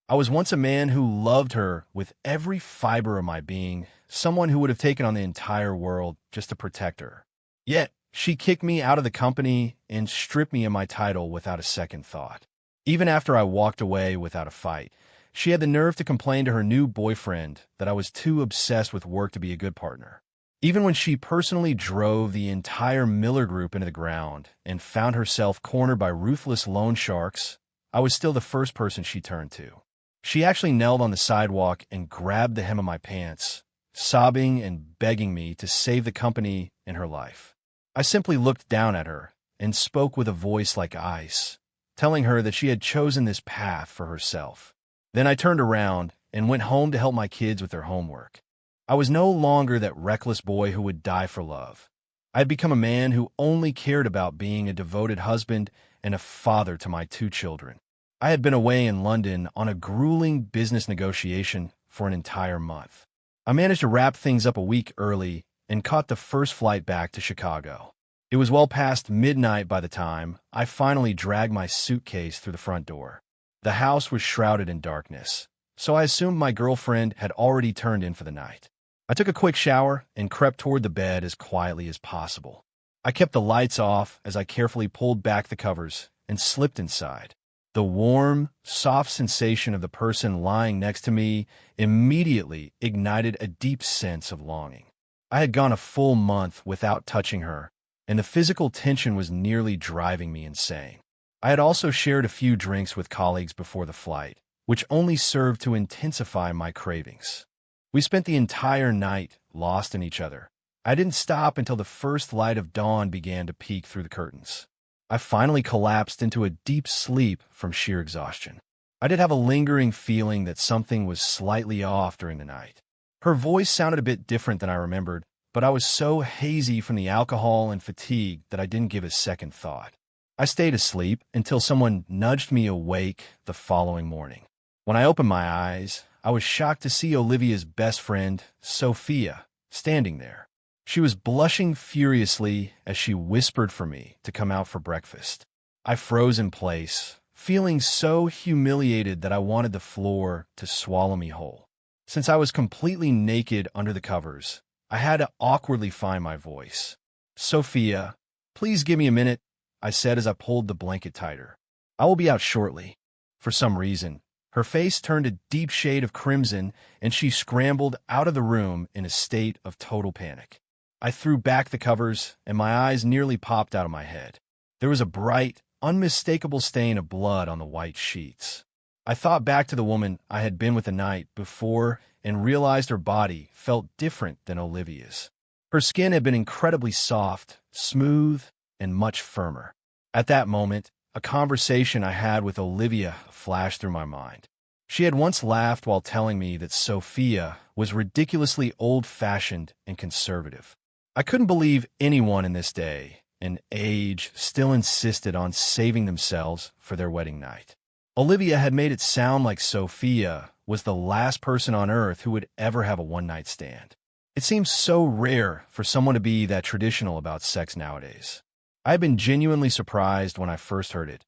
I was once a man who loved her with every fiber of my being, someone who would have taken on the entire world just to protect her. Yet, she kicked me out of the company and stripped me of my title without a second thought. Even after I walked away without a fight, she had the nerve to complain to her new boyfriend that I was too obsessed with work to be a good partner. Even when she personally drove the entire Miller Group into the ground and found herself cornered by ruthless loan sharks, I was still the first person she turned to. She actually knelt on the sidewalk and grabbed the hem of my pants, sobbing and begging me to save the company and her life. I simply looked down at her and spoke with a voice like ice, telling her that she had chosen this path for herself. Then I turned around and went home to help my kids with their homework. I was no longer that reckless boy who would die for love. I had become a man who only cared about being a devoted husband and a father to my 2 children. I had been away in London on a grueling business negotiation for an entire month. I managed to wrap things up a week early and caught the first flight back to Chicago. It was well past midnight by the time I finally dragged my suitcase through the front door. The house was shrouded in darkness, so I assumed my girlfriend had already turned in for the night. I took a quick shower and crept toward the bed as quietly as possible. I kept the lights off as I carefully pulled back the covers and slipped inside. The warm, soft sensation of the person lying next to me immediately ignited a deep sense of longing. I had gone a full month without touching her, and the physical tension was nearly driving me insane. I had also shared a few drinks with colleagues before the flight, which only served to intensify my cravings. We spent the entire night lost in each other. I didn't stop until the first light of dawn began to peek through the curtains. I finally collapsed into a deep sleep from sheer exhaustion. I did have a lingering feeling that something was slightly off during the night. Her voice sounded a bit different than I remembered, but I was so hazy from the alcohol and fatigue that I didn't give a second thought. I stayed asleep until someone nudged me awake the following morning. When I opened my eyes, I was shocked to see Olivia's best friend, Sophia, standing there. She was blushing furiously as she whispered for me to come out for breakfast. I froze in place, feeling so humiliated that I wanted the floor to swallow me whole. Since I was completely naked under the covers, I had to awkwardly find my voice. "Sophia, please give me a minute," I said as I pulled the blanket tighter. "I will be out shortly." For some reason, her face turned a deep shade of crimson, and she scrambled out of the room in a state of total panic. I threw back the covers, and my eyes nearly popped out of my head. There was a bright, unmistakable stain of blood on the white sheets. I thought back to the woman I had been with the night before and realized her body felt different than Olivia's. Her skin had been incredibly soft, smooth, and much firmer. At that moment, a conversation I had with Olivia flashed through my mind. She had once laughed while telling me that Sophia was ridiculously old-fashioned and conservative. I couldn't believe anyone in this day and age still insisted on saving themselves for their wedding night. Olivia had made it sound like Sophia was the last person on earth who would ever have a one-night stand. It seems so rare for someone to be that traditional about sex nowadays. I had been genuinely surprised when I first heard it,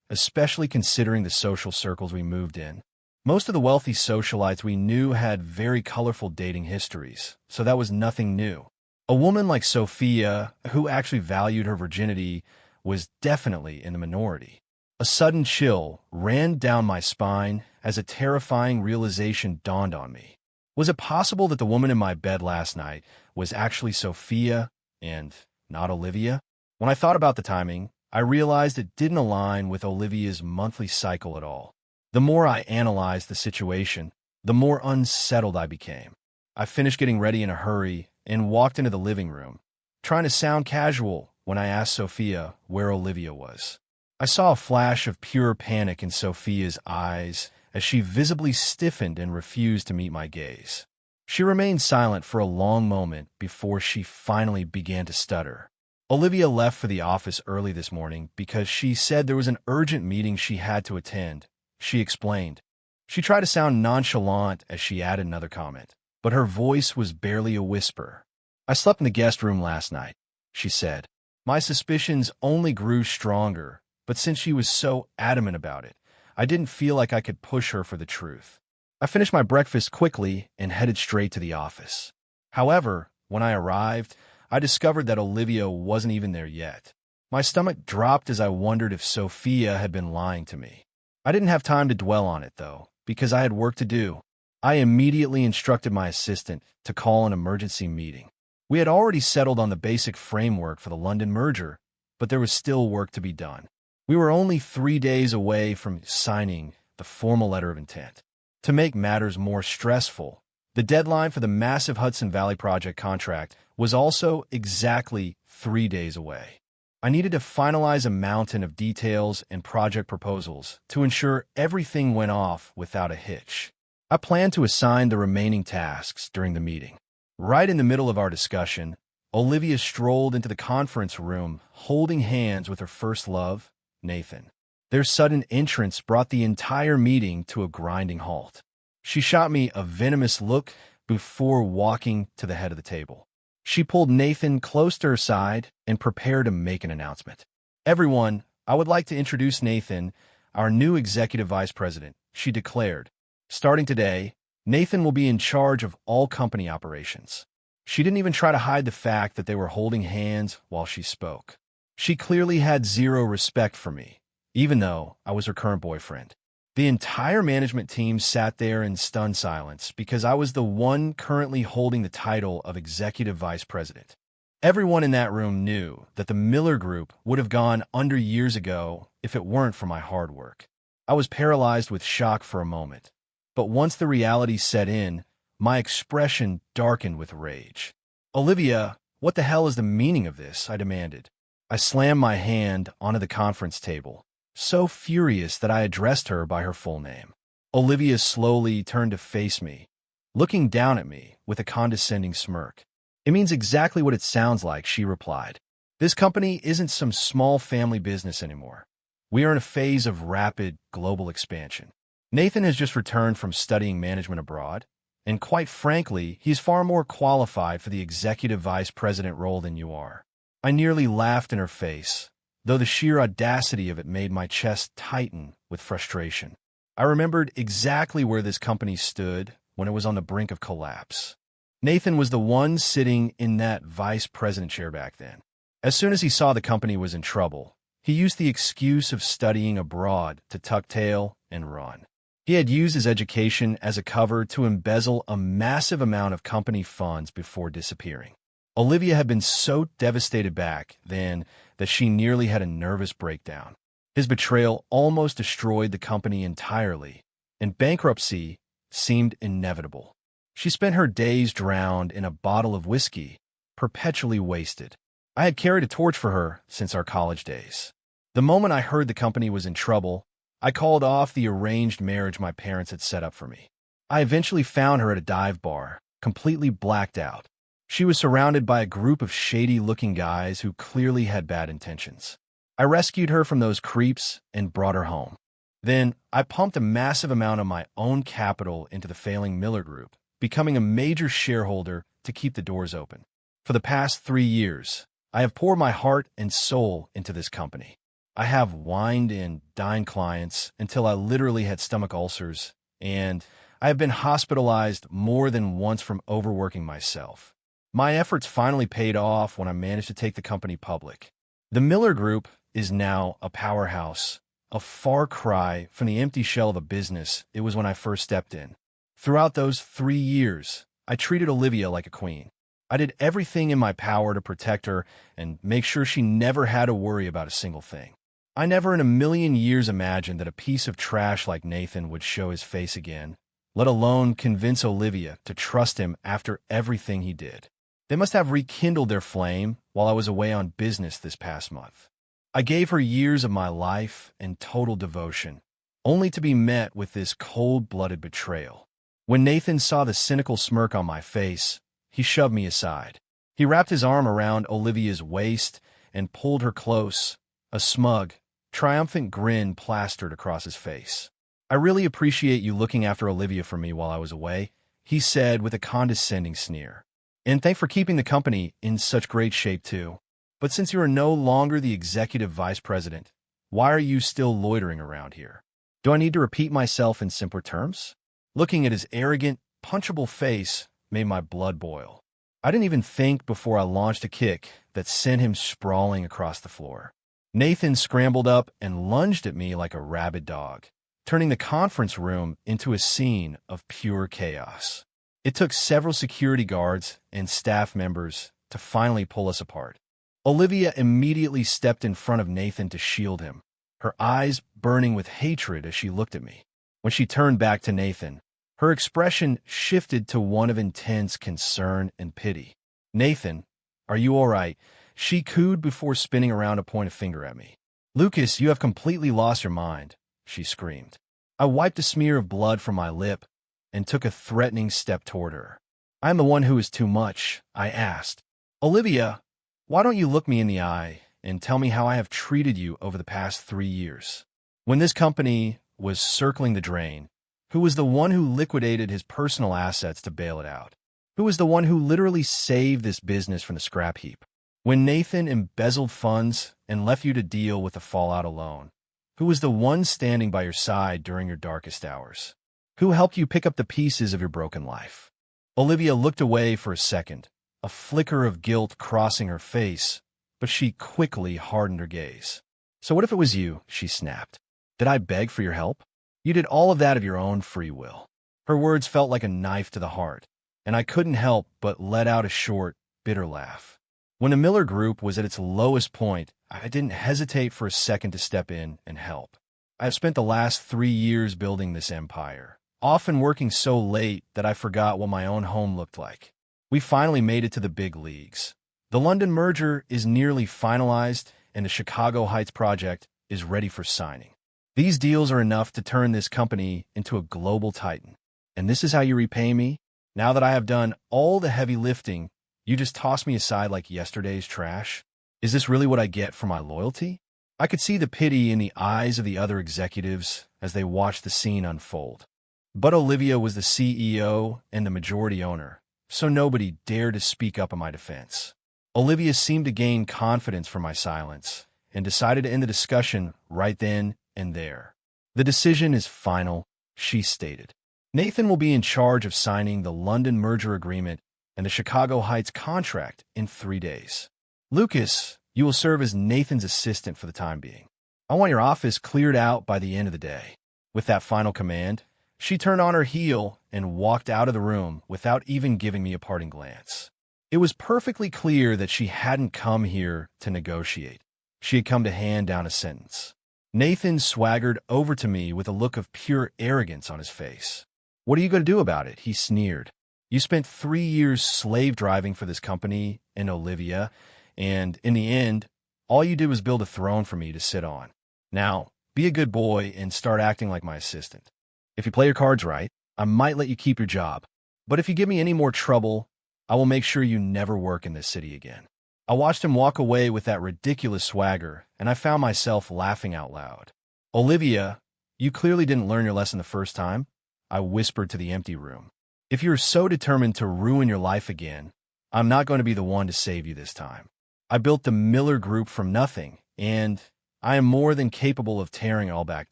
especially considering the social circles we moved in. Most of the wealthy socialites we knew had very colorful dating histories, so that was nothing new. A woman like Sophia, who actually valued her virginity, was definitely in the minority. A sudden chill ran down my spine as a terrifying realization dawned on me. Was it possible that the woman in my bed last night was actually Sophia and not Olivia? When I thought about the timing, I realized it didn't align with Olivia's monthly cycle at all. The more I analyzed the situation, the more unsettled I became. I finished getting ready in a hurry and walked into the living room, trying to sound casual when I asked Sophia where Olivia was. I saw a flash of pure panic in Sophia's eyes as she visibly stiffened and refused to meet my gaze. She remained silent for a long moment before she finally began to stutter. Olivia left for the office early this morning because she said there was an urgent meeting she had to attend, she explained. She tried to sound nonchalant as she added another comment, but her voice was barely a whisper. "I slept in the guest room last night," she said. My suspicions only grew stronger, but since she was so adamant about it, I didn't feel like I could push her for the truth. I finished my breakfast quickly and headed straight to the office. However, when I arrived, I discovered that Olivia wasn't even there yet. My stomach dropped as I wondered if Sophia had been lying to me. I didn't have time to dwell on it, though, because I had work to do. I immediately instructed my assistant to call an emergency meeting. We had already settled on the basic framework for the London merger, but there was still work to be done. We were only 3 days away from signing the formal letter of intent. To make matters more stressful, the deadline for the massive Hudson Valley project contract was also exactly 3 days away. I needed to finalize a mountain of details and project proposals to ensure everything went off without a hitch. I planned to assign the remaining tasks during the meeting. Right in the middle of our discussion, Olivia strolled into the conference room, holding hands with her first love, Nathan. Their sudden entrance brought the entire meeting to a grinding halt. She shot me a venomous look before walking to the head of the table. She pulled Nathan close to her side and prepared to make an announcement. "Everyone, I would like to introduce Nathan, our new executive vice president," she declared. "Starting today, Nathan will be in charge of all company operations." She didn't even try to hide the fact that they were holding hands while she spoke. She clearly had zero respect for me, even though I was her current boyfriend. The entire management team sat there in stunned silence because I was the one currently holding the title of executive vice president. Everyone in that room knew that the Miller Group would have gone under years ago if it weren't for my hard work. I was paralyzed with shock for a moment, but once the reality set in, my expression darkened with rage. "Olivia, what the hell is the meaning of this?" I demanded. I slammed my hand onto the conference table, so furious that I addressed her by her full name. Olivia slowly turned to face me, looking down at me with a condescending smirk. "It means exactly what it sounds like," she replied. "This company isn't some small family business anymore. We are in a phase of rapid global expansion. Nathan has just returned from studying management abroad, and quite frankly, he's far more qualified for the executive vice president role than you are." I nearly laughed in her face, though the sheer audacity of it made my chest tighten with frustration. I remembered exactly where this company stood when it was on the brink of collapse. Nathan was the one sitting in that vice president chair back then. As soon as he saw the company was in trouble, he used the excuse of studying abroad to tuck tail and run. He had used his education as a cover to embezzle a massive amount of company funds before disappearing. Olivia had been so devastated back then that she nearly had a nervous breakdown. His betrayal almost destroyed the company entirely, and bankruptcy seemed inevitable. She spent her days drowned in a bottle of whiskey, perpetually wasted. I had carried a torch for her since our college days. The moment I heard the company was in trouble, I called off the arranged marriage my parents had set up for me. I eventually found her at a dive bar, completely blacked out. She was surrounded by a group of shady-looking guys who clearly had bad intentions. I rescued her from those creeps and brought her home. Then, I pumped a massive amount of my own capital into the failing Miller Group, becoming a major shareholder to keep the doors open. For the past 3 years, I have poured my heart and soul into this company. I have wined and dined clients until I literally had stomach ulcers, and I have been hospitalized more than once from overworking myself. My efforts finally paid off when I managed to take the company public. The Miller Group is now a powerhouse, a far cry from the empty shell of a business it was when I first stepped in. Throughout those 3 years, I treated Olivia like a queen. I did everything in my power to protect her and make sure she never had to worry about a single thing. I never in a million years imagined that a piece of trash like Nathan would show his face again, let alone convince Olivia to trust him after everything he did. They must have rekindled their flame while I was away on business this past month. I gave her years of my life and total devotion, only to be met with this cold-blooded betrayal. When Nathan saw the cynical smirk on my face, he shoved me aside. He wrapped his arm around Olivia's waist and pulled her close, a smug, triumphant grin plastered across his face. "I really appreciate you looking after Olivia for me while I was away," he said with a condescending sneer. "And thanks for keeping the company in such great shape, too. But since you are no longer the executive vice president, why are you still loitering around here?" Do I need to repeat myself in simpler terms? Looking at his arrogant, punchable face made my blood boil. I didn't even think before I launched a kick that sent him sprawling across the floor. Nathan scrambled up and lunged at me like a rabid dog, turning the conference room into a scene of pure chaos. It took several security guards and staff members to finally pull us apart. Olivia immediately stepped in front of Nathan to shield him, her eyes burning with hatred as she looked at me. When she turned back to Nathan, her expression shifted to one of intense concern and pity. "Nathan, are you all right?" she cooed before spinning around to point a finger at me. "Lucas, you have completely lost your mind," she screamed. I wiped a smear of blood from my lip and took a threatening step toward her. "I am the one who is too much," I asked. "Olivia, why don't you look me in the eye and tell me how I have treated you over the past 3 years? When this company was circling the drain, who was the one who liquidated his personal assets to bail it out? Who was the one who literally saved this business from the scrap heap? When Nathan embezzled funds and left you to deal with the fallout alone, who was the one standing by your side during your darkest hours? Who helped you pick up the pieces of your broken life?" Olivia looked away for a second, a flicker of guilt crossing her face, but she quickly hardened her gaze. "So what if it was you?" she snapped. "Did I beg for your help? You did all of that of your own free will." Her words felt like a knife to the heart, and I couldn't help but let out a short, bitter laugh. When the Miller Group was at its lowest point, I didn't hesitate for a second to step in and help. I have spent the last 3 years building this empire, often working so late that I forgot what my own home looked like. We finally made it to the big leagues. The London merger is nearly finalized, and the Chicago Heights project is ready for signing. These deals are enough to turn this company into a global titan. And this is how you repay me? Now that I have done all the heavy lifting, you just toss me aside like yesterday's trash? Is this really what I get for my loyalty? I could see the pity in the eyes of the other executives as they watched the scene unfold. But Olivia was the CEO and the majority owner, so nobody dared to speak up in my defense. Olivia seemed to gain confidence from my silence and decided to end the discussion right then and there. "The decision is final," she stated. "Nathan will be in charge of signing the London merger agreement and the Chicago Heights contract in 3 days. Lucas, you will serve as Nathan's assistant for the time being. I want your office cleared out by the end of the day." With that final command, she turned on her heel and walked out of the room without even giving me a parting glance. It was perfectly clear that she hadn't come here to negotiate. She had come to hand down a sentence. Nathan swaggered over to me with a look of pure arrogance on his face. "What are you going to do about it?" he sneered. "You spent 3 years slave driving for this company and Olivia, and in the end, all you did was build a throne for me to sit on. Now, be a good boy and start acting like my assistant. If you play your cards right, I might let you keep your job. But if you give me any more trouble, I will make sure you never work in this city again." I watched him walk away with that ridiculous swagger, and I found myself laughing out loud. "Olivia, you clearly didn't learn your lesson the first time," I whispered to the empty room. "If you are so determined to ruin your life again, I'm not going to be the one to save you this time. I built the Miller Group from nothing, and I am more than capable of tearing it all back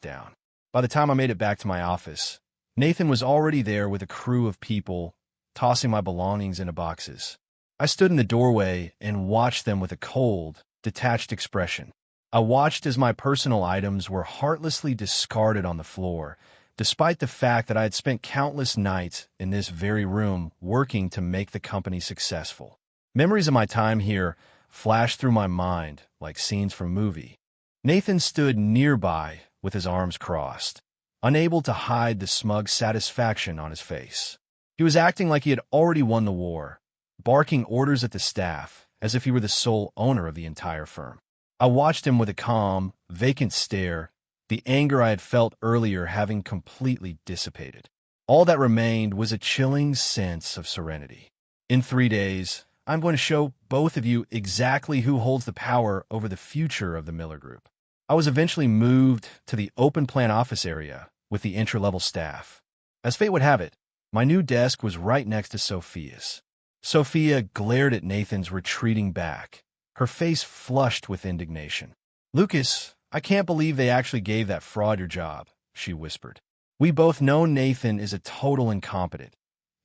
down." By the time I made it back to my office, Nathan was already there with a crew of people, tossing my belongings into boxes. I stood in the doorway and watched them with a cold, detached expression. I watched as my personal items were heartlessly discarded on the floor, despite the fact that I had spent countless nights in this very room working to make the company successful. Memories of my time here flashed through my mind like scenes from a movie. Nathan stood nearby with his arms crossed, unable to hide the smug satisfaction on his face. He was acting like he had already won the war, barking orders at the staff as if he were the sole owner of the entire firm. I watched him with a calm, vacant stare, the anger I had felt earlier having completely dissipated. All that remained was a chilling sense of serenity. "In 3 days, I'm going to show both of you exactly who holds the power over the future of the Miller Group." I was eventually moved to the open plan office area with the entry-level staff. As fate would have it, my new desk was right next to Sophia's. Sophia glared at Nathan's retreating back, her face flushed with indignation. "Lucas, I can't believe they actually gave that fraud your job. she whispered. We both know Nathan is a total incompetent.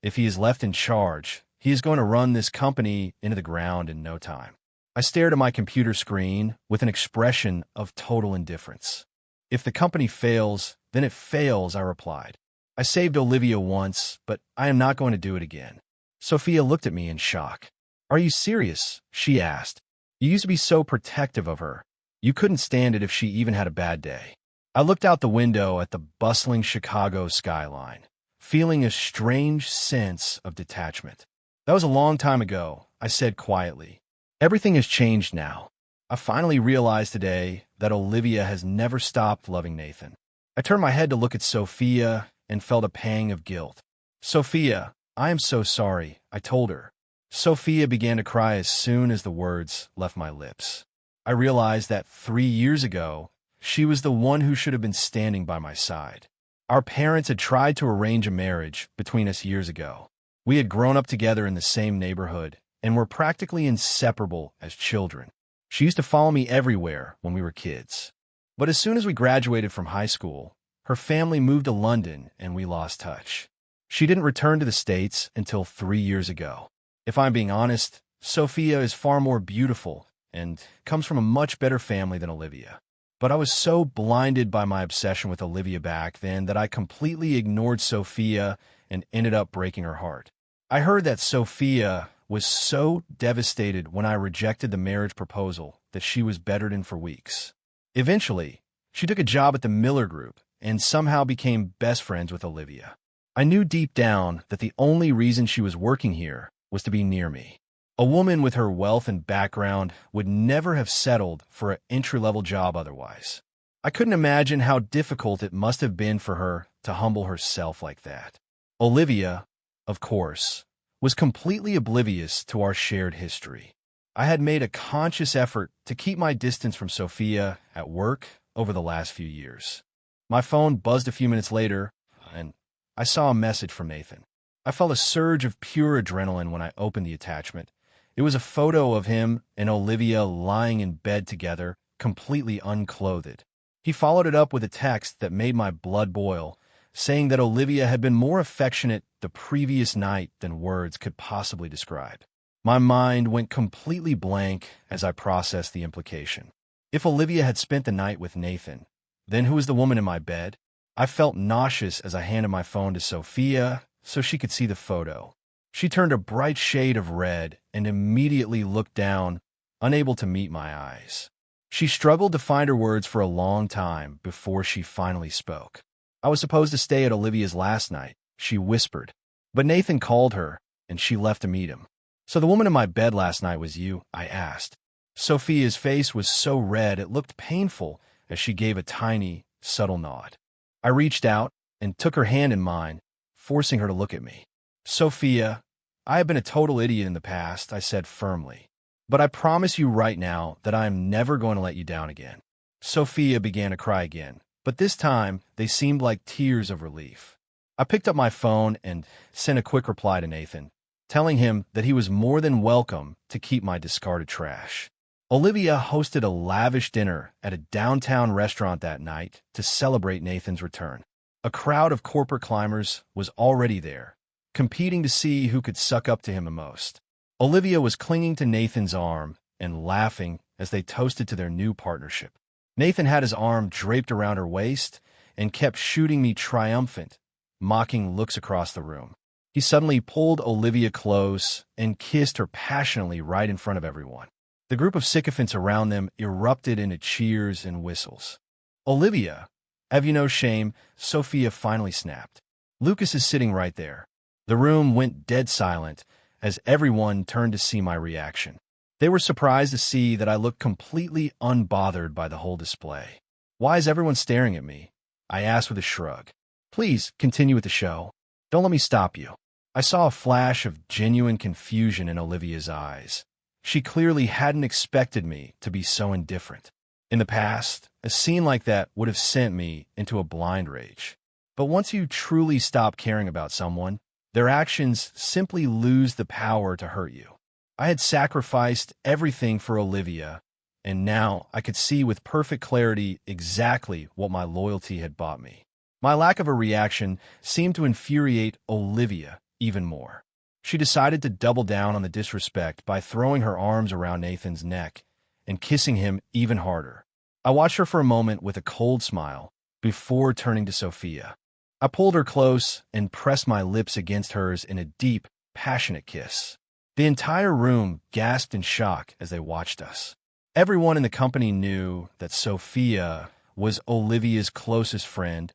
If he is left in charge, he is going to run this company into the ground in no time. I stared at my computer screen with an expression of total indifference. If the company fails, then it fails, I replied. I saved Olivia once, but I am not going to do it again. Sophia looked at me in shock. Are you serious? She asked. You used to be so protective of her. You couldn't stand it if she even had a bad day. I looked out the window at the bustling Chicago skyline, feeling a strange sense of detachment. That was a long time ago, I said quietly. Everything has changed now. I finally realized today that Olivia has never stopped loving Nathan. I turned my head to look at Sophia and felt a pang of guilt. Sophia, I am so sorry, I told her. Sophia began to cry as soon as the words left my lips. I realized that 3 years ago, she was the one who should have been standing by my side. Our parents had tried to arrange a marriage between us years ago. We had grown up together in the same neighborhood and were practically inseparable as children. She used to follow me everywhere when we were kids. But as soon as we graduated from high school, her family moved to London and we lost touch. She didn't return to the States until 3 years ago. If I'm being honest, Sophia is far more beautiful and comes from a much better family than Olivia. But I was so blinded by my obsession with Olivia back then that I completely ignored Sophia and ended up breaking her heart. I heard that Sophia was so devastated when I rejected the marriage proposal that she was bedridden for weeks. Eventually, she took a job at the Miller Group and somehow became best friends with Olivia. I knew deep down that the only reason she was working here was to be near me. A woman with her wealth and background would never have settled for an entry-level job otherwise. I couldn't imagine how difficult it must have been for her to humble herself like that. Olivia, of course, was completely oblivious to our shared history. I had made a conscious effort to keep my distance from Sophia at work over the last few years. My phone buzzed a few minutes later, and I saw a message from Nathan. I felt a surge of pure adrenaline when I opened the attachment. It was a photo of him and Olivia lying in bed together, completely unclothed. He followed it up with a text that made my blood boil, saying that Olivia had been more affectionate the previous night than words could possibly describe. My mind went completely blank as I processed the implication. If Olivia had spent the night with Nathan, then who was the woman in my bed? I felt nauseous as I handed my phone to Sophia so she could see the photo. She turned a bright shade of red and immediately looked down, unable to meet my eyes. She struggled to find her words for a long time before she finally spoke. I was supposed to stay at Olivia's last night, she whispered. But Nathan called her, and she left to meet him. So the woman in my bed last night was you? I asked. Sophia's face was so red it looked painful as she gave a tiny, subtle nod. I reached out and took her hand in mine, forcing her to look at me. Sophia, I have been a total idiot in the past, I said firmly. But I promise you right now that I am never going to let you down again. Sophia began to cry again, but this time they seemed like tears of relief. I picked up my phone and sent a quick reply to Nathan, telling him that he was more than welcome to keep my discarded trash. Olivia hosted a lavish dinner at a downtown restaurant that night to celebrate Nathan's return. A crowd of corporate climbers was already there, competing to see who could suck up to him the most. Olivia was clinging to Nathan's arm and laughing as they toasted to their new partnership. Nathan had his arm draped around her waist and kept shooting me triumphant, mocking looks across the room. He suddenly pulled Olivia close and kissed her passionately right in front of everyone. The group of sycophants around them erupted into cheers and whistles. Olivia, have you no shame? Sophia finally snapped. Lucas is sitting right there. The room went dead silent as everyone turned to see my reaction. They were surprised to see that I looked completely unbothered by the whole display. Why is everyone staring at me? I asked with a shrug. Please continue with the show. Don't let me stop you. I saw a flash of genuine confusion in Olivia's eyes. She clearly hadn't expected me to be so indifferent. In the past, a scene like that would have sent me into a blind rage. But once you truly stop caring about someone, their actions simply lose the power to hurt you. I had sacrificed everything for Olivia, and now I could see with perfect clarity exactly what my loyalty had bought me. My lack of a reaction seemed to infuriate Olivia even more. She decided to double down on the disrespect by throwing her arms around Nathan's neck and kissing him even harder. I watched her for a moment with a cold smile before turning to Sophia. I pulled her close and pressed my lips against hers in a deep, passionate kiss. The entire room gasped in shock as they watched us. Everyone in the company knew that Sophia was Olivia's closest friend,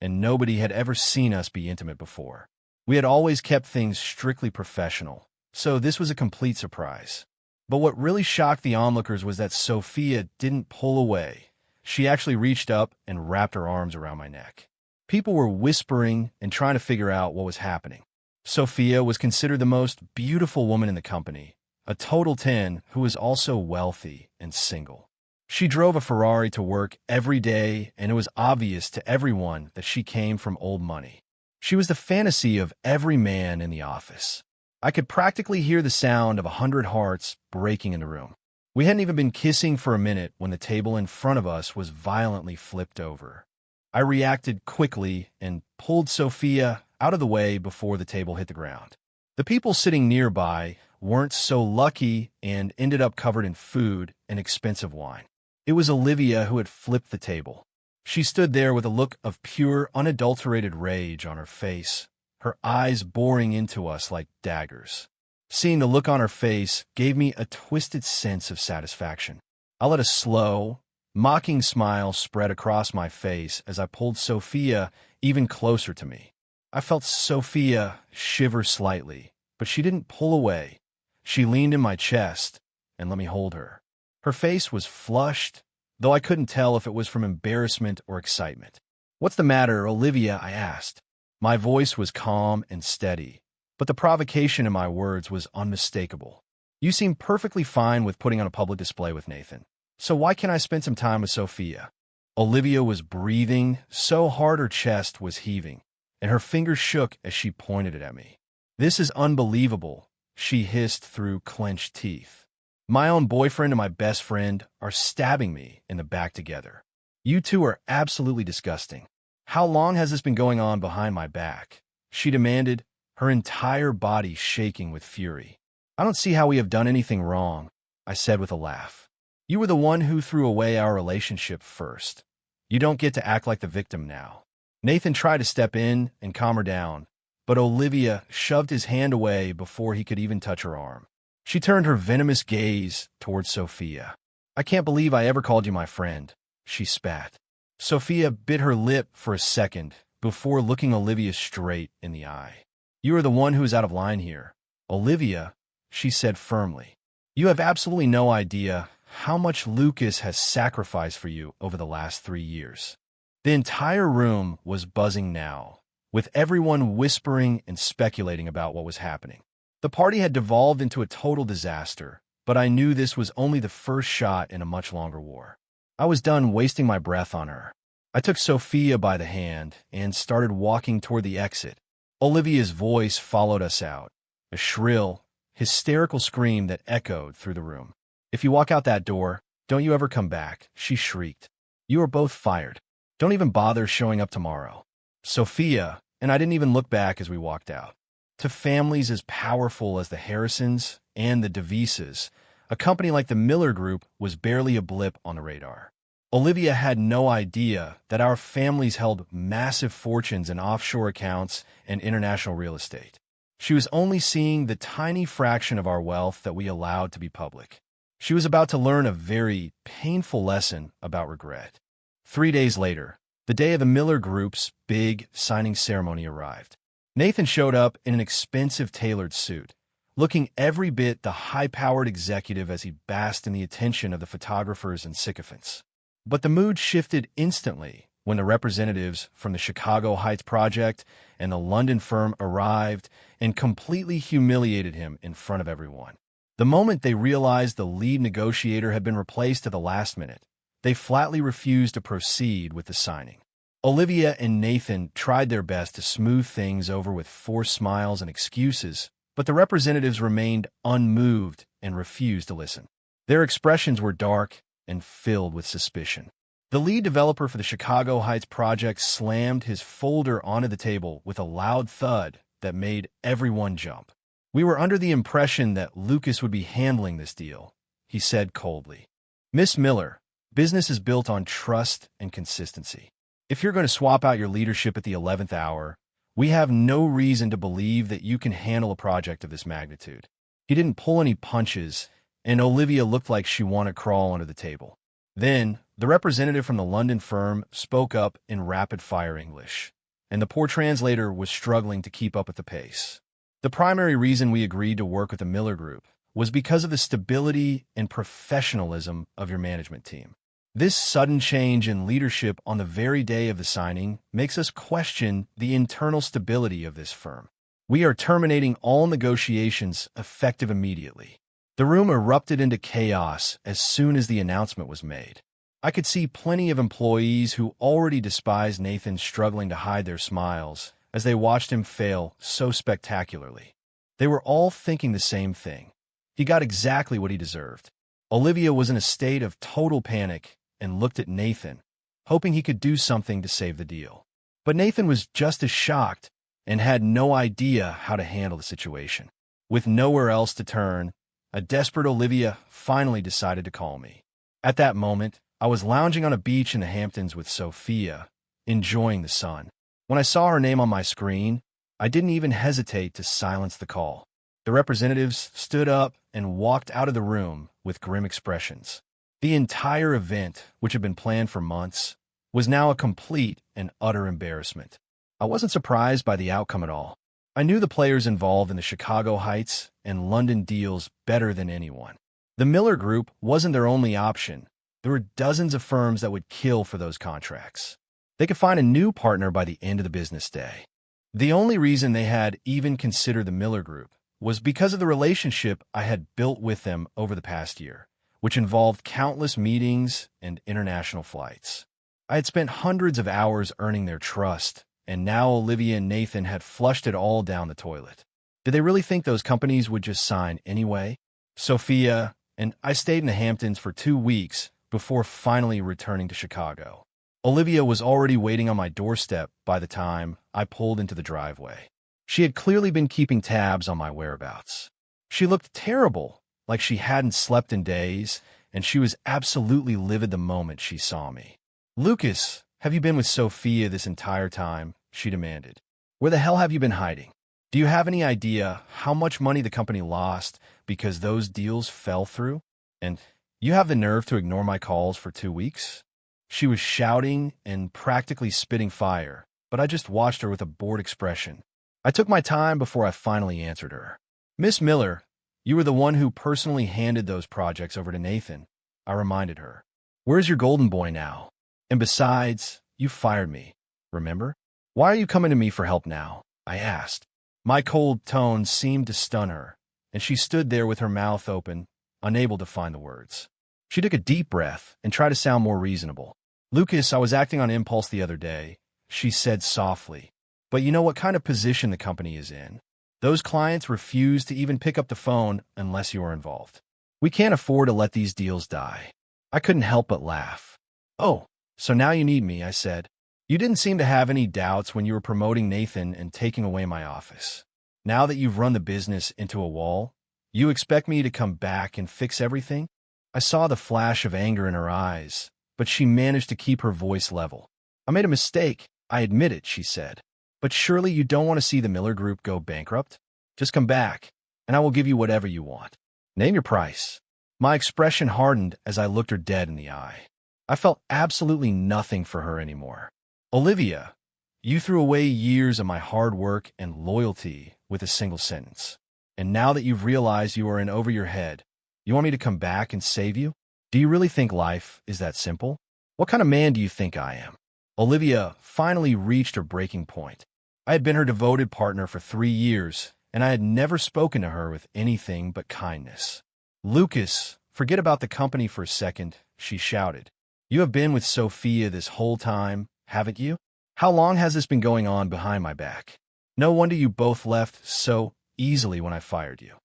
and nobody had ever seen us be intimate before. We had always kept things strictly professional, so this was a complete surprise. But what really shocked the onlookers was that Sophia didn't pull away. She actually reached up and wrapped her arms around my neck. People were whispering and trying to figure out what was happening. Sophia was considered the most beautiful woman in the company, a total 10 who was also wealthy and single. She drove a Ferrari to work every day, and it was obvious to everyone that she came from old money. She was the fantasy of every man in the office. I could practically hear the sound of 100 hearts breaking in the room. We hadn't even been kissing for a minute when the table in front of us was violently flipped over. I reacted quickly and pulled Sophia out of the way before the table hit the ground. The people sitting nearby weren't so lucky and ended up covered in food and expensive wine. It was Olivia who had flipped the table. She stood there with a look of pure, unadulterated rage on her face, her eyes boring into us like daggers. Seeing the look on her face gave me a twisted sense of satisfaction. I let a slow, mocking smile spread across my face as I pulled Sophia even closer to me. I felt Sophia shiver slightly, but she didn't pull away. She leaned in my chest and let me hold her. Her face was flushed, though I couldn't tell if it was from embarrassment or excitement. "What's the matter, Olivia?" I asked. My voice was calm and steady, but the provocation in my words was unmistakable. "You seem perfectly fine with putting on a public display with Nathan. So why can't I spend some time with Sophia?" Olivia was breathing so hard her chest was heaving, and her fingers shook as she pointed it at me. "This is unbelievable," she hissed through clenched teeth. "My own boyfriend and my best friend are stabbing me in the back together. You two are absolutely disgusting. How long has this been going on behind my back?" she demanded, her entire body shaking with fury. "I don't see how we have done anything wrong," I said with a laugh. "You were the one who threw away our relationship first. You don't get to act like the victim now." Nathan tried to step in and calm her down, but Olivia shoved his hand away before he could even touch her arm. She turned her venomous gaze towards Sophia. "I can't believe I ever called you my friend," she spat. Sophia bit her lip for a second before looking Olivia straight in the eye. "You are the one who is out of line here, Olivia," she said firmly. "You have absolutely no idea how much Lucas has sacrificed for you over the last 3 years." The entire room was buzzing now, with everyone whispering and speculating about what was happening. The party had devolved into a total disaster, but I knew this was only the first shot in a much longer war. I was done wasting my breath on her. I took Sophia by the hand and started walking toward the exit. Olivia's voice followed us out, a shrill, hysterical scream that echoed through the room. "If you walk out that door, don't you ever come back," she shrieked. "You are both fired. Don't even bother showing up tomorrow." Sophia and I didn't even look back as we walked out. To families as powerful as the Harrisons and the DeVises, a company like the Miller Group was barely a blip on the radar. Olivia had no idea that our families held massive fortunes in offshore accounts and international real estate. She was only seeing the tiny fraction of our wealth that we allowed to be public. She was about to learn a very painful lesson about regret. 3 days later, the day of the Miller Group's big signing ceremony arrived. Nathan showed up in an expensive tailored suit, looking every bit the high-powered executive as he basked in the attention of the photographers and sycophants. But the mood shifted instantly when the representatives from the Chicago Heights Project and the London firm arrived and completely humiliated him in front of everyone. The moment they realized the lead negotiator had been replaced at the last minute, they flatly refused to proceed with the signing. Olivia and Nathan tried their best to smooth things over with forced smiles and excuses, but the representatives remained unmoved and refused to listen. Their expressions were dark and filled with suspicion. The lead developer for the Chicago Heights project slammed his folder onto the table with a loud thud that made everyone jump. "We were under the impression that Lucas would be handling this deal," he said coldly. "Miss Miller, business is built on trust and consistency. If you're going to swap out your leadership at the 11th hour, we have no reason to believe that you can handle a project of this magnitude." He didn't pull any punches, and Olivia looked like she wanted to crawl under the table. Then, the representative from the London firm spoke up in rapid-fire English, and the poor translator was struggling to keep up with the pace. "The primary reason we agreed to work with the Miller Group was because of the stability and professionalism of your management team. This sudden change in leadership on the very day of the signing makes us question the internal stability of this firm. We are terminating all negotiations effective immediately." The room erupted into chaos as soon as the announcement was made. I could see plenty of employees who already despised Nathan struggling to hide their smiles as they watched him fail so spectacularly. They were all thinking the same thing. He got exactly what he deserved. Olivia was in a state of total panic and looked at Nathan, hoping he could do something to save the deal. But Nathan was just as shocked and had no idea how to handle the situation. With nowhere else to turn, a desperate Olivia finally decided to call me. At that moment, I was lounging on a beach in the Hamptons with Sophia, enjoying the sun. When I saw her name on my screen, I didn't even hesitate to silence the call. The representatives stood up and walked out of the room with grim expressions. The entire event, which had been planned for months, was now a complete and utter embarrassment. I wasn't surprised by the outcome at all. I knew the players involved in the Chicago Heights and London deals better than anyone. The Miller Group wasn't their only option. There were dozens of firms that would kill for those contracts. They could find a new partner by the end of the business day. The only reason they had even considered the Miller Group was because of the relationship I had built with them over the past year, which involved countless meetings and international flights. I had spent hundreds of hours earning their trust, and now Olivia and Nathan had flushed it all down the toilet. Did they really think those companies would just sign anyway? Sophia and I stayed in the Hamptons for 2 weeks before finally returning to Chicago. Olivia was already waiting on my doorstep by the time I pulled into the driveway. She had clearly been keeping tabs on my whereabouts. She looked terrible, like she hadn't slept in days, and she was absolutely livid the moment she saw me. "Lucas, have you been with Sophia this entire time?" she demanded. "Where the hell have you been hiding? Do you have any idea how much money the company lost because those deals fell through? And you have the nerve to ignore my calls for 2 weeks?" She was shouting and practically spitting fire, but I just watched her with a bored expression. I took my time before I finally answered her. "Miss Miller, you were the one who personally handed those projects over to Nathan," I reminded her. "Where's your golden boy now? And besides, you fired me, remember? Why are you coming to me for help now?" I asked. My cold tone seemed to stun her, and she stood there with her mouth open, unable to find the words. She took a deep breath and tried to sound more reasonable. "Lucas, I was acting on impulse the other day," she said softly. "But you know what kind of position the company is in. Those clients refuse to even pick up the phone unless you are involved. We can't afford to let these deals die." I couldn't help but laugh. "Oh, so now you need me," I said. "You didn't seem to have any doubts when you were promoting Nathan and taking away my office. Now that you've run the business into a wall, you expect me to come back and fix everything?" I saw the flash of anger in her eyes, but she managed to keep her voice level. "I made a mistake, I admit it," she said. "But surely you don't want to see the Miller Group go bankrupt? Just come back, and I will give you whatever you want. Name your price." My expression hardened as I looked her dead in the eye. I felt absolutely nothing for her anymore. "Olivia, you threw away years of my hard work and loyalty with a single sentence. And now that you've realized you are in over your head, you want me to come back and save you? Do you really think life is that simple? What kind of man do you think I am?" Olivia finally reached her breaking point. I had been her devoted partner for 3 years, and I had never spoken to her with anything but kindness. "Lucas, forget about the company for a second," she shouted. "You have been with Sophia this whole time, haven't you? How long has this been going on behind my back? No wonder you both left so easily when I fired you.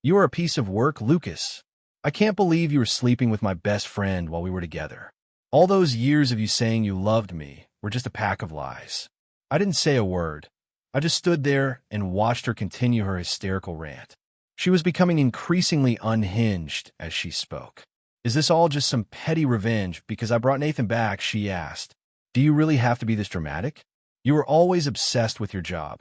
You are a piece of work, Lucas. I can't believe you were sleeping with my best friend while we were together. All those years of you saying you loved me were just a pack of lies. I didn't say a word. I just stood there and watched her continue her hysterical rant. She was becoming increasingly unhinged as she spoke. Is this all just some petty revenge because I brought Nathan back? She asked. Do you really have to be this dramatic? You were always obsessed with your job.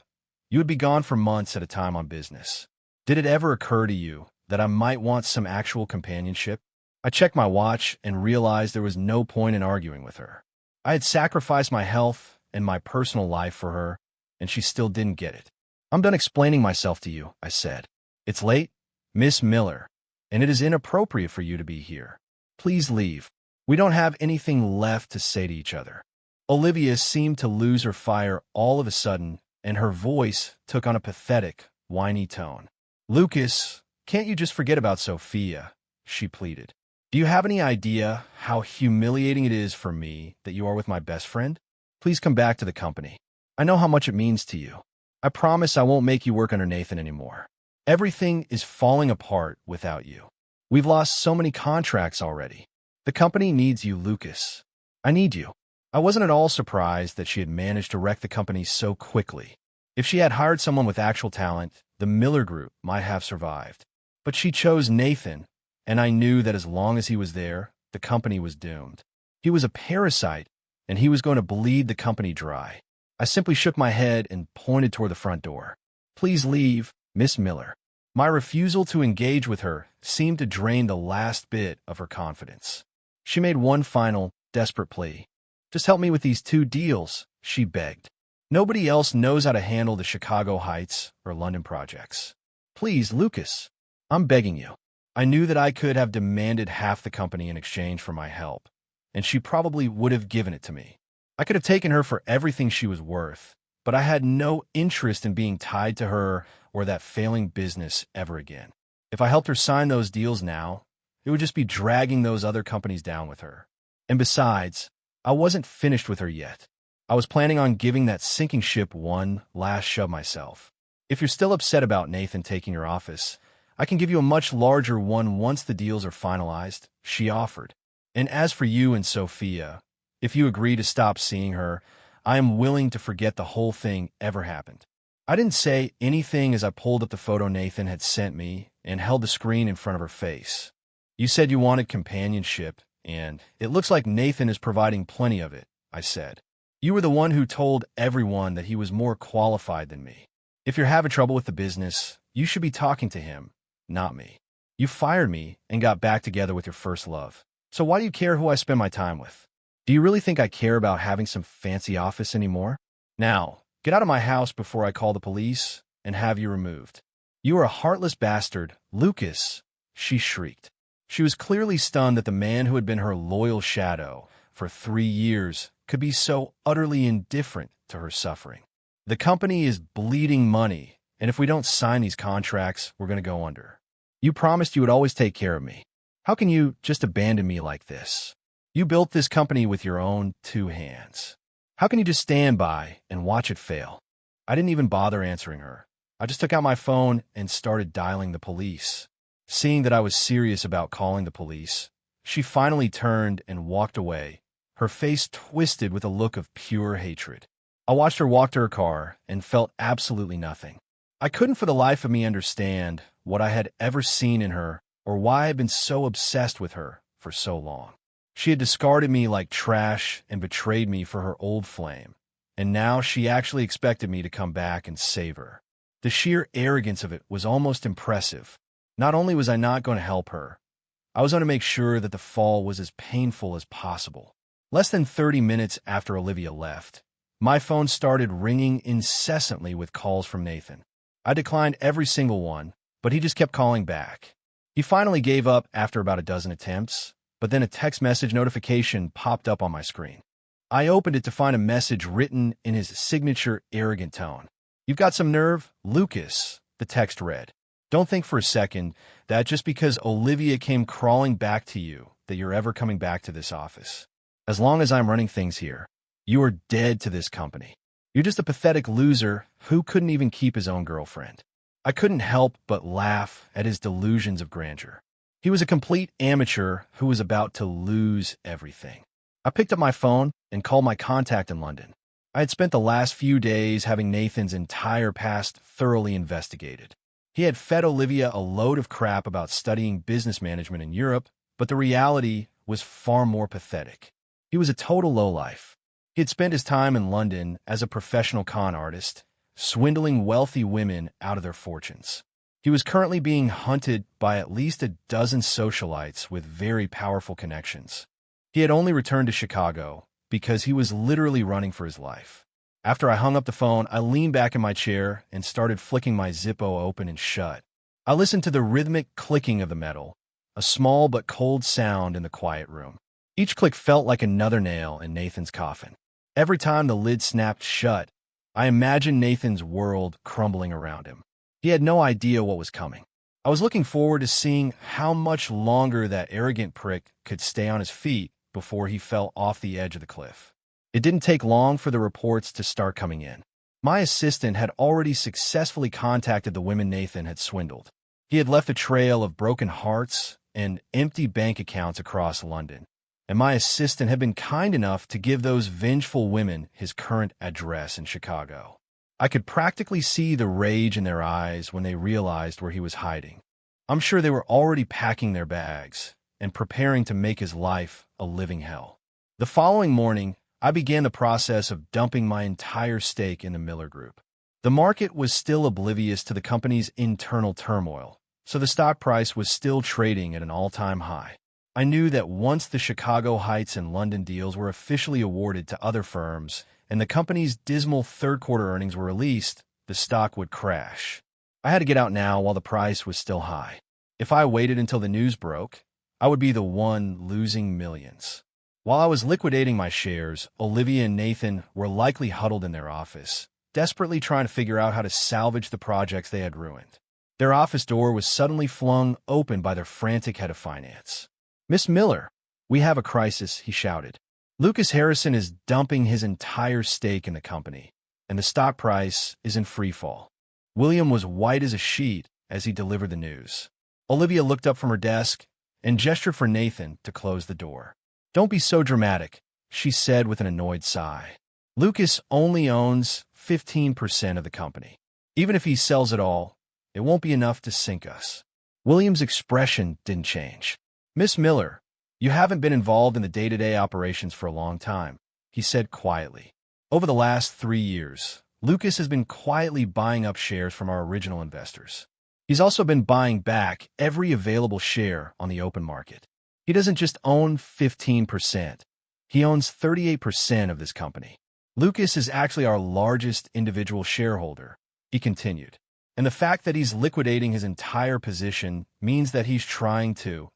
You would be gone for months at a time on business. Did it ever occur to you that I might want some actual companionship? I checked my watch and realized there was no point in arguing with her. I had sacrificed my health and my personal life for her, and she still didn't get it. I'm done explaining myself to you, I said. It's late, Miss Miller, and it is inappropriate for you to be here. Please leave. We don't have anything left to say to each other. Olivia seemed to lose her fire all of a sudden, and her voice took on a pathetic, whiny tone. Lucas, can't you just forget about Sophia? She pleaded. Do you have any idea how humiliating it is for me that you are with my best friend? Please come back to the company. I know how much it means to you. I promise I won't make you work under Nathan anymore. Everything is falling apart without you. We've lost so many contracts already. The company needs you, Lucas. I need you. I wasn't at all surprised that she had managed to wreck the company so quickly. If she had hired someone with actual talent, the Miller Group might have survived. But she chose Nathan, and I knew that as long as he was there, the company was doomed. He was a parasite, and he was going to bleed the company dry. I simply shook my head and pointed toward the front door. Please leave, Miss Miller. My refusal to engage with her seemed to drain the last bit of her confidence. She made one final, desperate plea. Just help me with these 2 deals, she begged. Nobody else knows how to handle the Chicago Heights or London projects. Please, Lucas, I'm begging you. I knew that I could have demanded half the company in exchange for my help, and she probably would have given it to me. I could have taken her for everything she was worth, but I had no interest in being tied to her or that failing business ever again. If I helped her sign those deals now, it would just be dragging those other companies down with her. And besides, I wasn't finished with her yet. I was planning on giving that sinking ship one last shove myself. If you're still upset about Nathan taking your office, I can give you a much larger one once the deals are finalized, she offered. And as for you and Sophia, if you agree to stop seeing her, I am willing to forget the whole thing ever happened. I didn't say anything as I pulled up the photo Nathan had sent me and held the screen in front of her face. You said you wanted companionship, and it looks like Nathan is providing plenty of it, I said. You were the one who told everyone that he was more qualified than me. If you're having trouble with the business, you should be talking to him, not me. You fired me and got back together with your first love. So why do you care who I spend my time with? Do you really think I care about having some fancy office anymore? Now, get out of my house before I call the police and have you removed. You are a heartless bastard, Lucas, she shrieked. She was clearly stunned that the man who had been her loyal shadow for 3 years could be so utterly indifferent to her suffering. The company is bleeding money, and if we don't sign these contracts, we're going to go under. You promised you would always take care of me. How can you just abandon me like this? You built this company with your own 2 hands. How can you just stand by and watch it fail? I didn't even bother answering her. I just took out my phone and started dialing the police. Seeing that I was serious about calling the police, she finally turned and walked away, her face twisted with a look of pure hatred. I watched her walk to her car and felt absolutely nothing. I couldn't for the life of me understand what I had ever seen in her or why I had been so obsessed with her for so long. She had discarded me like trash and betrayed me for her old flame, and now she actually expected me to come back and save her. The sheer arrogance of it was almost impressive. Not only was I not going to help her, I was going to make sure that the fall was as painful as possible. Less than 30 minutes after Olivia left, my phone started ringing incessantly with calls from Nathan. I declined every single one, but he just kept calling back. He finally gave up after about a dozen attempts, but then a text message notification popped up on my screen. I opened it to find a message written in his signature arrogant tone. You've got some nerve, Lucas, the text read. Don't think for a second that just because Olivia came crawling back to you that you're ever coming back to this office. As long as I'm running things here, you are dead to this company. You're just a pathetic loser who couldn't even keep his own girlfriend. I couldn't help but laugh at his delusions of grandeur. He was a complete amateur who was about to lose everything. I picked up my phone and called my contact in London. I had spent the last few days having Nathan's entire past thoroughly investigated. He had fed Olivia a load of crap about studying business management in Europe, but the reality was far more pathetic. He was a total lowlife. He had spent his time in London as a professional con artist, swindling wealthy women out of their fortunes. He was currently being hunted by at least a dozen socialites with very powerful connections. He had only returned to Chicago because he was literally running for his life. After I hung up the phone, I leaned back in my chair and started flicking my Zippo open and shut. I listened to the rhythmic clicking of the metal, a small but cold sound in the quiet room. Each click felt like another nail in Nathan's coffin. Every time the lid snapped shut, I imagined Nathan's world crumbling around him. He had no idea what was coming. I was looking forward to seeing how much longer that arrogant prick could stay on his feet before he fell off the edge of the cliff. It didn't take long for the reports to start coming in. My assistant had already successfully contacted the women Nathan had swindled. He had left a trail of broken hearts and empty bank accounts across London, and my assistant had been kind enough to give those vengeful women his current address in Chicago. I could practically see the rage in their eyes when they realized where he was hiding. I'm sure they were already packing their bags and preparing to make his life a living hell. The following morning, I began the process of dumping my entire stake in the Miller Group. The market was still oblivious to the company's internal turmoil, so the stock price was still trading at an all-time high. I knew that once the Chicago Heights and London deals were officially awarded to other firms and the company's dismal third-quarter earnings were released, the stock would crash. I had to get out now while the price was still high. If I waited until the news broke, I would be the one losing millions. While I was liquidating my shares, Olivia and Nathan were likely huddled in their office, desperately trying to figure out how to salvage the projects they had ruined. Their office door was suddenly flung open by their frantic head of finance. "Miss Miller, we have a crisis," he shouted. "Lucas Harrison is dumping his entire stake in the company, and the stock price is in freefall." William was white as a sheet as he delivered the news. Olivia looked up from her desk and gestured for Nathan to close the door. "Don't be so dramatic," she said with an annoyed sigh. "Lucas only owns 15% of the company. Even if he sells it all, it won't be enough to sink us." William's expression didn't change. "Miss Miller, you haven't been involved in the day-to-day operations for a long time," he said quietly. "Over the last 3 years, Lucas has been quietly buying up shares from our original investors. He's also been buying back every available share on the open market. He doesn't just own 15%. He owns 38% of this company. Lucas is actually our largest individual shareholder," he continued. "And the fact that he's liquidating his entire position means that he's trying to—"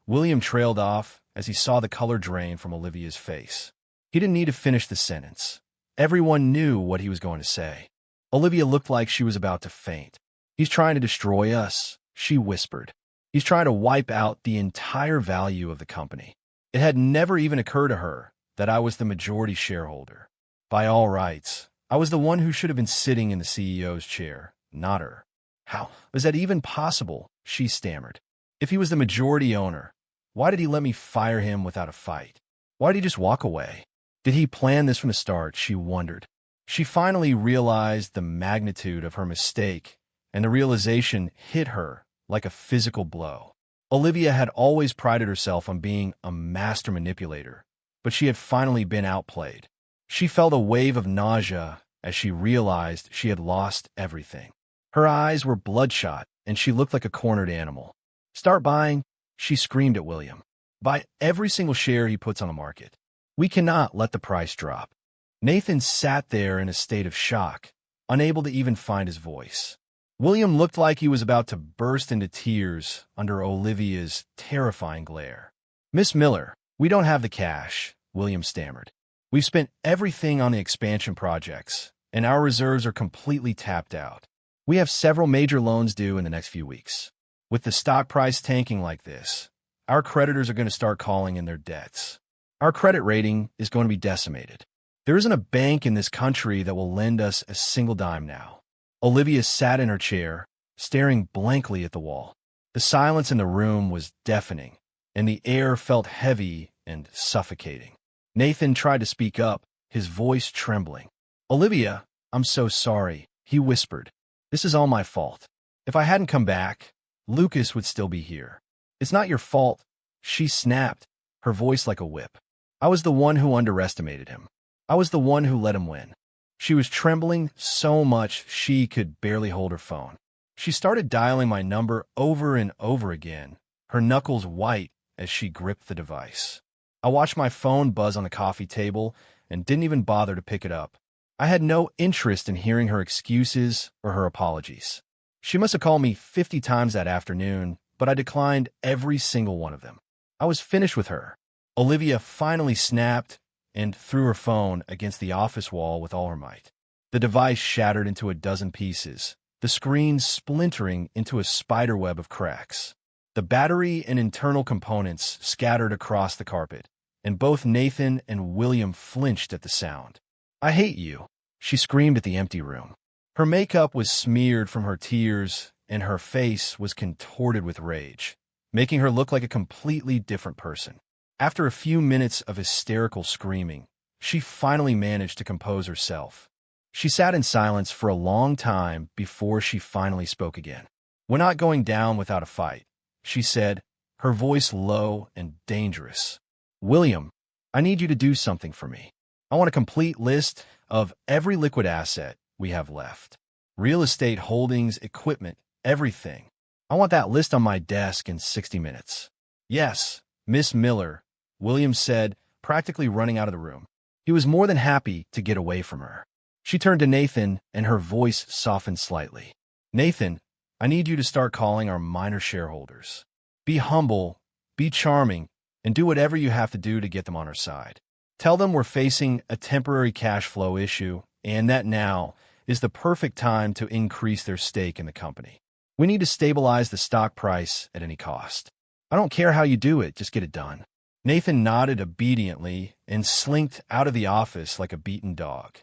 William trailed off as he saw the color drain from Olivia's face. He didn't need to finish the sentence. Everyone knew what he was going to say. Olivia looked like she was about to faint. "He's trying to destroy us," she whispered. "He's trying to wipe out the entire value of the company." It had never even occurred to her that I was the majority shareholder. By all rights, I was the one who should have been sitting in the CEO's chair, not her. "How was that even possible?" she stammered. "If he was the majority owner, why did he let me fire him without a fight? Why did he just walk away? Did he plan this from the start?" she wondered. She finally realized the magnitude of her mistake, and the realization hit her like a physical blow. Olivia had always prided herself on being a master manipulator, but she had finally been outplayed. She felt a wave of nausea as she realized she had lost everything. Her eyes were bloodshot, and she looked like a cornered animal. "Start buying," she screamed at William. "Buy every single share he puts on the market. We cannot let the price drop." Nathan sat there in a state of shock, unable to even find his voice. William looked like he was about to burst into tears under Olivia's terrifying glare. "Miss Miller, we don't have the cash," William stammered. "We've spent everything on the expansion projects, and our reserves are completely tapped out. We have several major loans due in the next few weeks. With the stock price tanking like this, our creditors are going to start calling in their debts. Our credit rating is going to be decimated. There isn't a bank in this country that will lend us a single dime now." Olivia sat in her chair, staring blankly at the wall. The silence in the room was deafening, and the air felt heavy and suffocating. Nathan tried to speak up, his voice trembling. Olivia, I'm so sorry, he whispered. This is all my fault. If I hadn't come back, Lucas would still be here. It's not your fault, she snapped, her voice like a whip. I was the one who underestimated him. I was the one who let him win. She was trembling so much she could barely hold her phone. She started dialing my number over and over again, her knuckles white as she gripped the device. I watched my phone buzz on the coffee table and didn't even bother to pick it up. I had no interest in hearing her excuses or her apologies. She must have called me 50 times that afternoon, but I declined every single one of them. I was finished with her. Olivia finally snapped and threw her phone against the office wall with all her might. The device shattered into a dozen pieces, the screen splintering into a spiderweb of cracks. The battery and internal components scattered across the carpet, and both Nathan and William flinched at the sound. I hate you, she screamed at the empty room. Her makeup was smeared from her tears, and her face was contorted with rage, making her look like a completely different person. After a few minutes of hysterical screaming, she finally managed to compose herself. She sat in silence for a long time before she finally spoke again. We're not going down without a fight, she said, her voice low and dangerous. William, I need you to do something for me. I want a complete list of every liquid asset we have left. Real estate, holdings, equipment, everything. I want that list on my desk in 60 minutes. Yes, Miss Miller, William said, practically running out of the room. He was more than happy to get away from her. She turned to Nathan, and her voice softened slightly. Nathan, I need you to start calling our minor shareholders. Be humble, be charming, and do whatever you have to do to get them on our side. Tell them we're facing a temporary cash flow issue and that now is the perfect time to increase their stake in the company. We need to stabilize the stock price at any cost. I don't care how you do it, just get it done. Nathan nodded obediently and slinked out of the office like a beaten dog.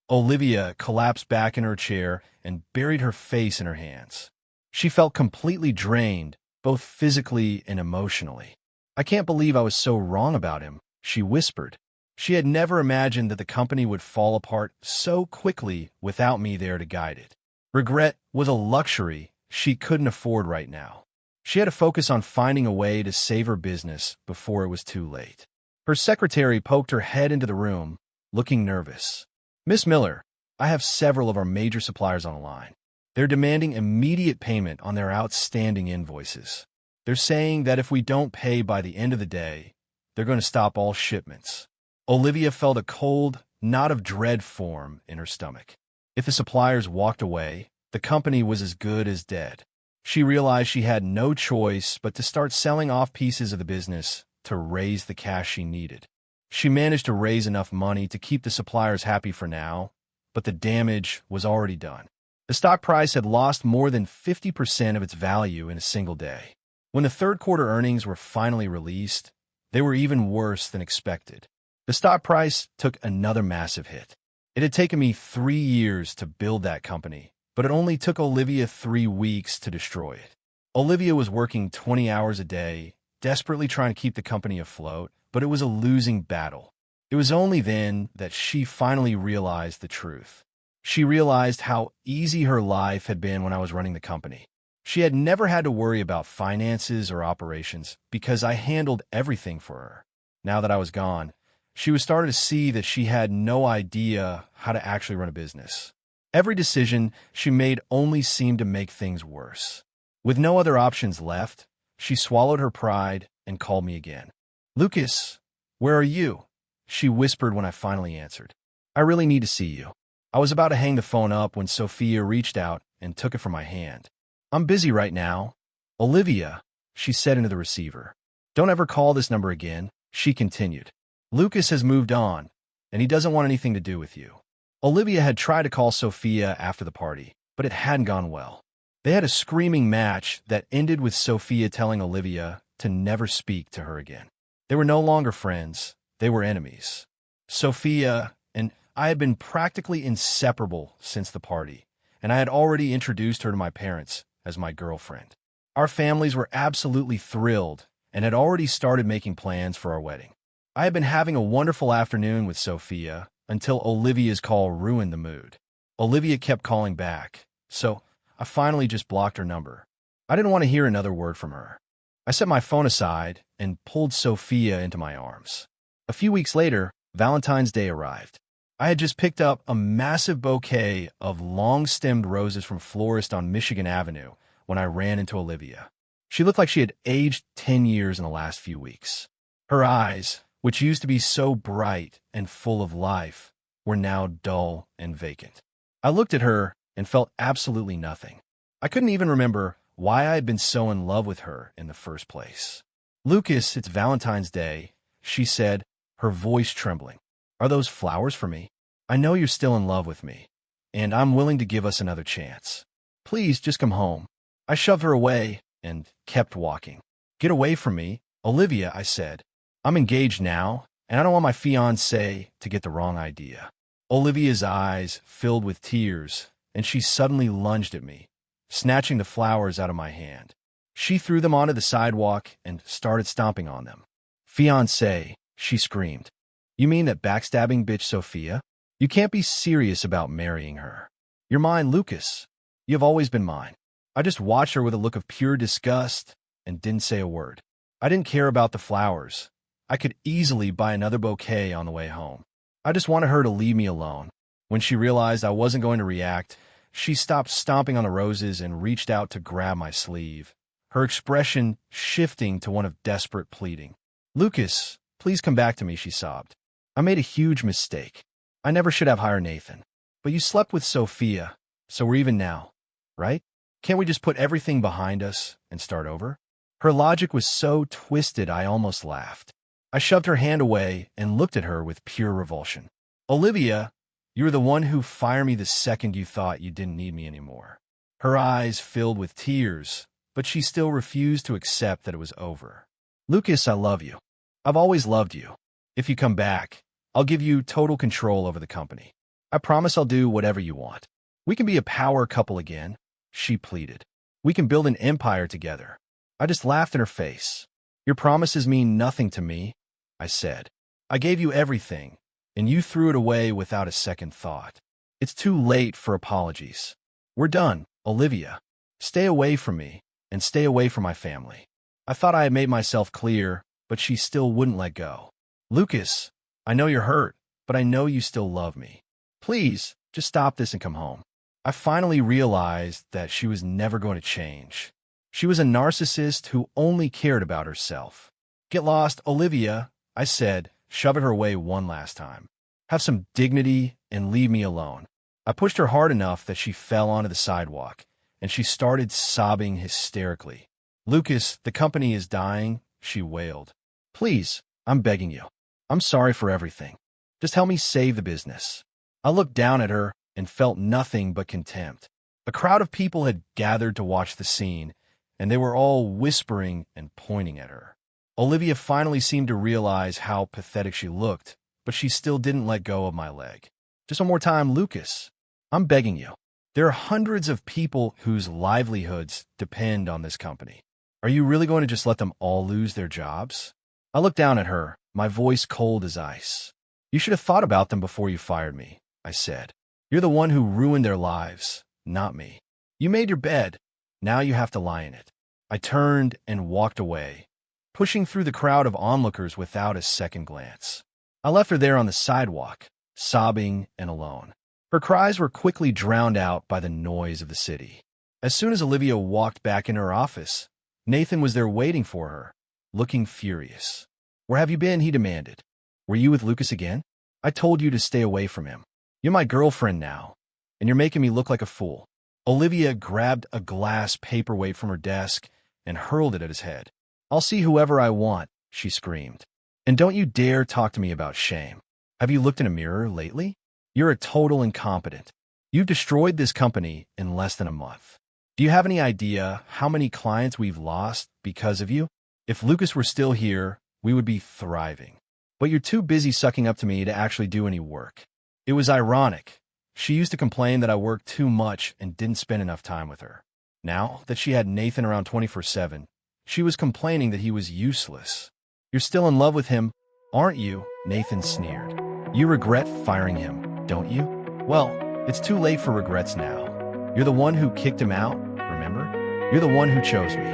Olivia collapsed back in her chair and buried her face in her hands. She felt completely drained, both physically and emotionally. I can't believe I was so wrong about him, she whispered. She had never imagined that the company would fall apart so quickly without me there to guide it. Regret was a luxury she couldn't afford right now. She had to focus on finding a way to save her business before it was too late. Her secretary poked her head into the room, looking nervous. Miss Miller, I have several of our major suppliers on the line. They're demanding immediate payment on their outstanding invoices. They're saying that if we don't pay by the end of the day, they're going to stop all shipments. Olivia felt a cold, knot of dread form in her stomach. If the suppliers walked away, the company was as good as dead. She realized she had no choice but to start selling off pieces of the business to raise the cash she needed. She managed to raise enough money to keep the suppliers happy for now, but the damage was already done. The stock price had lost more than 50% of its value in a single day. When the third quarter earnings were finally released, they were even worse than expected. The stock price took another massive hit. It had taken me 3 years to build that company, but it only took Olivia 3 weeks to destroy it. Olivia was working 20 hours a day, desperately trying to keep the company afloat, but it was a losing battle. It was only then that she finally realized the truth. She realized how easy her life had been when I was running the company. She had never had to worry about finances or operations because I handled everything for her. Now that I was gone, she was starting to see that she had no idea how to actually run a business. Every decision she made only seemed to make things worse. With no other options left, she swallowed her pride and called me again. Lucas, where are you? She whispered when I finally answered. I really need to see you. I was about to hang the phone up when Sophia reached out and took it from my hand. I'm busy right now. Olivia, she said into the receiver. Don't ever call this number again, she continued. Lucas has moved on, and he doesn't want anything to do with you. Olivia had tried to call Sophia after the party, but it hadn't gone well. They had a screaming match that ended with Sophia telling Olivia to never speak to her again. They were no longer friends, they were enemies. Sophia and I had been practically inseparable since the party, and I had already introduced her to my parents as my girlfriend. Our families were absolutely thrilled and had already started making plans for our wedding. I had been having a wonderful afternoon with Sophia until Olivia's call ruined the mood. Olivia kept calling back, so I finally just blocked her number. I didn't want to hear another word from her. I set my phone aside and pulled Sophia into my arms. A few weeks later, Valentine's Day arrived. I had just picked up a massive bouquet of long-stemmed roses from florist on Michigan Avenue when I ran into Olivia. She looked like she had aged 10 years in the last few weeks. Her eyes, which used to be so bright and full of life, were now dull and vacant. I looked at her and felt absolutely nothing. I couldn't even remember why I had been so in love with her in the first place. "Lucas, it's Valentine's Day," she said, her voice trembling. "Are those flowers for me? I know you're still in love with me, and I'm willing to give us another chance. Please, just come home." I shoved her away and kept walking. "Get away from me, Olivia," I said. "I'm engaged now, and I don't want my fiancé to get the wrong idea." Olivia's eyes filled with tears, and she suddenly lunged at me, snatching the flowers out of my hand. She threw them onto the sidewalk and started stomping on them. "Fiancé," she screamed. "You mean that backstabbing bitch Sophia? You can't be serious about marrying her. You're mine, Lucas. You have always been mine." I just watched her with a look of pure disgust and didn't say a word. I didn't care about the flowers. I could easily buy another bouquet on the way home. I just wanted her to leave me alone. When she realized I wasn't going to react, she stopped stomping on the roses and reached out to grab my sleeve, her expression shifting to one of desperate pleading. "Lucas, please come back to me," she sobbed. "I made a huge mistake. I never should have hired Nathan. But you slept with Sophia, so we're even now, right? Can't we just put everything behind us and start over?" Her logic was so twisted I almost laughed. I shoved her hand away and looked at her with pure revulsion. "Olivia, you were the one who fired me the second you thought you didn't need me anymore." Her eyes filled with tears, but she still refused to accept that it was over. "Lucas, I love you. I've always loved you. If you come back, I'll give you total control over the company. I promise I'll do whatever you want. We can be a power couple again," she pleaded. "We can build an empire together." I just laughed in her face. "Your promises mean nothing to me," I said. "I gave you everything, and you threw it away without a second thought. It's too late for apologies. We're done, Olivia. Stay away from me, and stay away from my family." I thought I had made myself clear, but she still wouldn't let go. "Lucas, I know you're hurt, but I know you still love me. Please, just stop this and come home." I finally realized that she was never going to change. She was a narcissist who only cared about herself. "Get lost, Olivia," I said, shoving her away one last time. "Have some dignity and leave me alone." I pushed her hard enough that she fell onto the sidewalk, and she started sobbing hysterically. "Lucas, the company is dying," she wailed. "Please, I'm begging you. I'm sorry for everything. Just help me save the business." I looked down at her and felt nothing but contempt. A crowd of people had gathered to watch the scene, and they were all whispering and pointing at her. Olivia finally seemed to realize how pathetic she looked, but she still didn't let go of my leg. "Just one more time, Lucas. I'm begging you. There are hundreds of people whose livelihoods depend on this company. Are you really going to just let them all lose their jobs?" I looked down at her, my voice cold as ice. "You should have thought about them before you fired me," I said. "You're the one who ruined their lives, not me. You made your bed. Now you have to lie in it." I turned and walked away, pushing through the crowd of onlookers without a second glance. I left her there on the sidewalk, sobbing and alone. Her cries were quickly drowned out by the noise of the city. As soon as Olivia walked back in her office, Nathan was there waiting for her, looking furious. "Where have you been?" he demanded. "Were you with Lucas again? I told you to stay away from him. You're my girlfriend now, and you're making me look like a fool." Olivia grabbed a glass paperweight from her desk and hurled it at his head. "I'll see whoever I want," she screamed. "And don't you dare talk to me about shame. Have you looked in a mirror lately? You're a total incompetent. You've destroyed this company in less than a month. Do you have any idea how many clients we've lost because of you? If Lucas were still here, we would be thriving. But you're too busy sucking up to me to actually do any work." It was ironic. She used to complain that I worked too much and didn't spend enough time with her. Now that she had Nathan around 24/7, she was complaining that he was useless. "You're still in love with him," Aren't you? Nathan sneered. You regret firing him, don't you? Well, it's too late for regrets now. You're the one who kicked him out, remember? You're the one who chose me.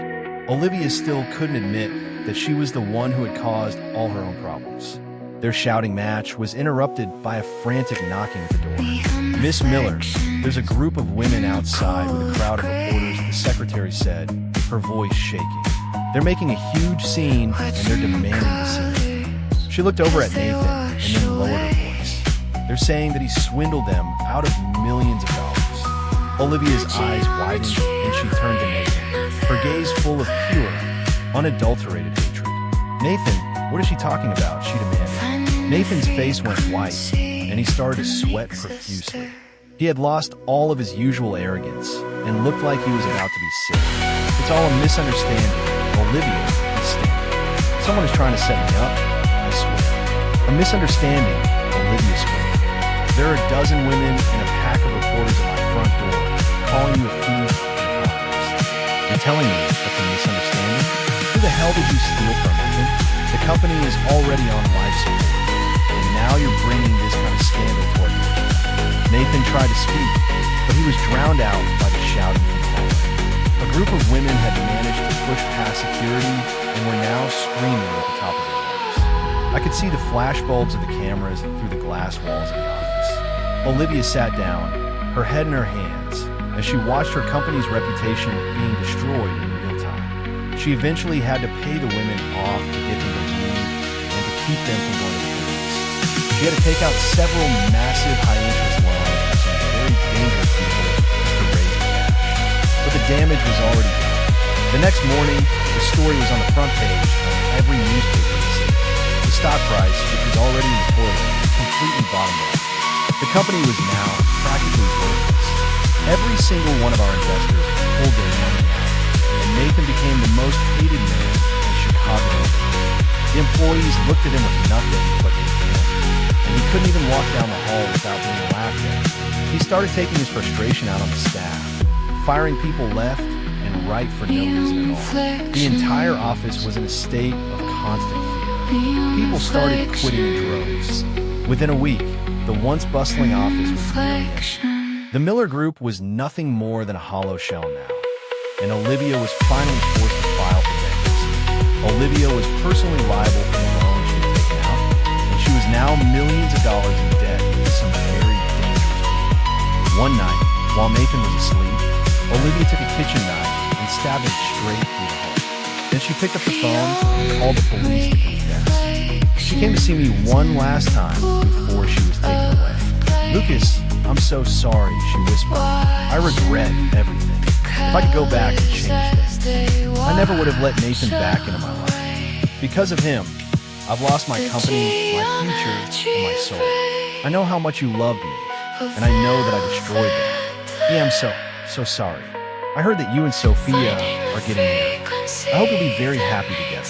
Olivia still couldn't admit that she was the one who had caused all her own problems. Their shouting match was interrupted by a frantic knocking at the door. Miss Miller, there's a group of women outside with a crowd of reporters, the secretary said, her voice shaking. They're making a huge scene and they're demanding to see me. She looked over at Nathan and then lowered her voice. They're saying that he swindled them out of millions of dollars. Olivia's eyes widened and she turned to Nathan, her gaze full of pure, unadulterated hatred. Nathan, what is she talking about? She demanded. Nathan's face went white and he started to sweat profusely. He had lost all of his usual arrogance and looked like he was about to be sick. It's all a misunderstanding. Olivia is standing. Someone is trying to set me up, I swear. A misunderstanding, Olivia swore. There are a dozen women and a pack of reporters at my front door calling you a thief and a communist. You're telling me that's a misunderstanding? Who the hell did you steal from, Nathan? The company is already on life support, and now you're bringing this kind of scandal toward me. Nathan tried to speak, but he was drowned out by the shouting from the hallway. A group of women had managed to push past security and were now screaming at the top of their lungs. I could see the flash bulbs of the cameras through the glass walls of the office. Olivia sat down, her head in her hands, as she watched her company's reputation being destroyed in real time. She eventually had to pay the women off to get them to leave and to keep them from going to the police. She had to take out several massive high-interest loans from some very dangerous people to raise the cash. But the damage was already done. The next morning, the story was on the front page of every newspaper in the city. The stock price, which was already in the toilet, completely bottomed out. The company was now practically worthless. Every single one of our investors pulled their money out, and Nathan became the most hated man in Chicago. The employees looked at him with nothing but contempt, and he couldn't even walk down the hall without being laughed at. He started taking his frustration out on the staff, firing people left and right for no reason at all. The entire office was in a state of constant fear. People started quitting in droves. Within a week, the once bustling office was nearly empty. The Miller Group was nothing more than a hollow shell now, and Olivia was finally forced to file for bankruptcy. Olivia was personally liable for the loan she had taken out, and she was now millions of dollars in debt to some very dangerous people. One night, while Nathan was asleep, Olivia took a kitchen knife and stabbed him straight through the heart. Then she picked up the phone and called the police to confess. She came to see me one last time before she was taken away. Lucas, I'm so sorry, she whispered. I regret everything. If I could go back and change things, I never would have let Nathan back into my life. Because of him, I've lost my company, my future, and my soul. I know how much you loved me, and I know that I destroyed that. Yeah, I'm so sorry. I heard that you and Sophia are getting married. I hope you'll be very happy together.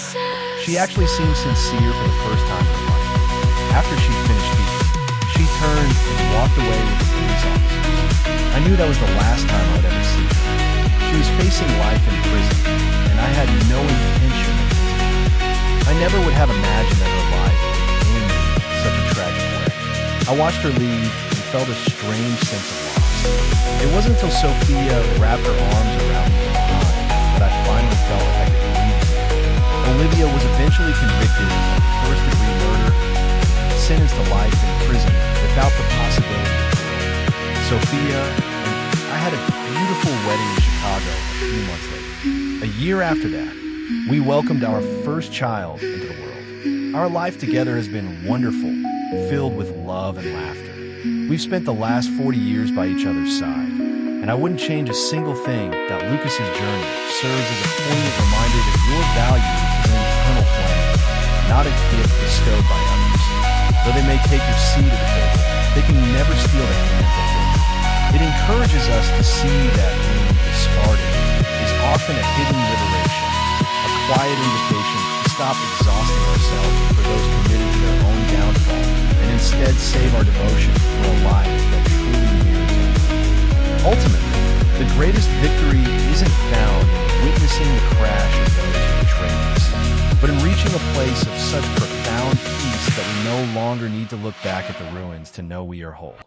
She actually seemed sincere for the first time in her life. After she finished speaking, she turned and walked away with the police officers. I knew that was the last time I would ever see her. She was facing life in prison, and I had no intention of visiting her. I never would have imagined that her life would end in such a tragic way. I watched her leave and felt a strange sense of loss. It wasn't until Sophia wrapped her arms around me from behind that I finally felt like I could breathe again. Olivia was eventually convicted of first-degree murder and sentenced to life in prison without the possibility of parole. Sophia and I had a beautiful wedding in Chicago a few months later. A year after that, we welcomed our first child into the world. Our life together has been wonderful, filled with love and laughter. We've spent the last 40 years by each other's side, and I wouldn't change a single thing that Lucas's journey serves as a poignant reminder that your value is an eternal flame, not a gift bestowed by others. Though they may take your seat at the table, they can never steal the hand that built it. It encourages us to see that being discarded is often a hidden liberation, a quiet invitation to stop exhausting ourselves for those committed to their own downfall, and instead save our devotion for a life that truly mirrors it. Ultimately, the greatest victory isn't found in witnessing the crash of those who betray us, but in reaching a place of such profound found peace that we no longer need to look back at the ruins to know we are whole.